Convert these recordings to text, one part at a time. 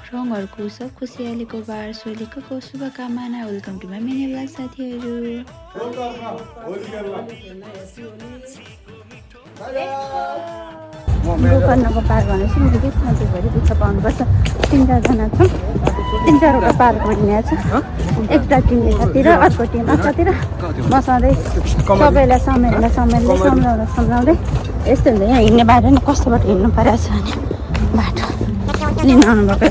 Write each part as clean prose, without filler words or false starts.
रङहरूको उत्सव खुसियालीको बार सोलीको शुभकामना। Welcome to my mini blog साथीहरू। गोकर्णको पार्क भनेपछि मैले के सधैँभरि दुःख पाउनुपर्छ। 3-4जना छौँ, 3-4वटा पार्क हिँडेको छ। एउटा टिम यतातिर, अर्को टिम अर्कोतिर बसाउँदै सबैलाई सम्झाउँदै यस्तो हुन्छ। यहाँ हिँड्ने बाटो नि कस्तो बाटो हिँड्नु परेको छ भने बाटो लिन आउनुभएको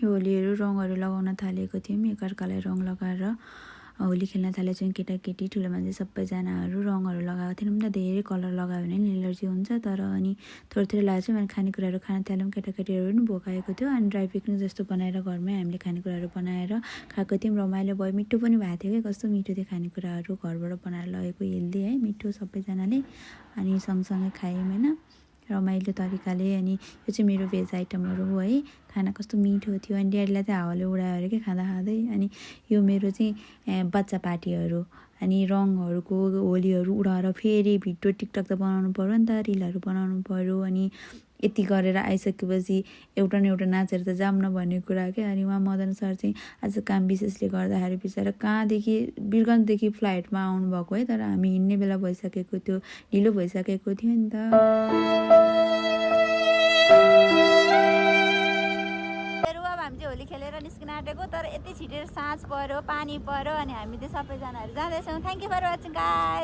होलीहरू रङहरू लगाउन थालेको थियौँ। एकअर्कालाई रङ लगाएर होली खेल्न थालेको छौँ। केटाकेटी ठुलो मान्छे सबैजनाहरू रङहरू लगाएको थियौँ। धेरै कलर लगायो भने नि एलर्जी हुन्छ। तर अनि थोरै लगाएको छौँ। अनि खानेकुराहरू खान थाल्यौँ। केटाकेटीहरू पनि भोकाएको थियो। अनि ड्राई पिकनिक जस्तो बनाएर घरमै हामीले खानेकुराहरू बनाएर खाएको थियौँ। रमाइलो भयो, मिठो पनि भएको थियो कि कस्तो मिठो थियो खानेकुराहरू घरबाट बनाएर लगेको, हेल्दी है, मिठो सबैजनाले। अनि सँगसँगै खायौँ होइन, रमाइलो तरिकाले। अनि यो चाहिँ मेरो भेज आइटमहरू हो है। खाना कस्तो मिठो थियो। अनि ड्याडीलाई चाहिँ हावाले उडायो अरे क्या खाँदा खाँदै। अनि यो मेरो चाहिँ बच्चा पार्टीहरू। अनि रङहरूको होलीहरू उडाएर फेरि भिडियो टिकटक त बनाउनु पऱ्यो नि त, रिलहरू बनाउनु पऱ्यो। अनि यति गरेर आइसकेपछि एउटा न एउटा नाचेर त जाऊँ न भन्ने कुरा क्या। अनि उहाँ मदन सर चाहिँ आज काम विशेषले गर्दाखेरि बिचरा कहाँदेखि वीरगन्जदेखि फ्लाइटमा आउनुभएको है। तर हामी हिँड्ने बेला भइसकेको थियो, ढिलो भइसकेको थियो नि त। हामी चाहिँ होली खेलेर निस्किन आँटेको, तर यति छिटो साँझ पऱ्यो, पानी पऱ्यो। अनि हामी चाहिँ सबैजनाहरू जाँदैछौँ। Thank you for watching guys.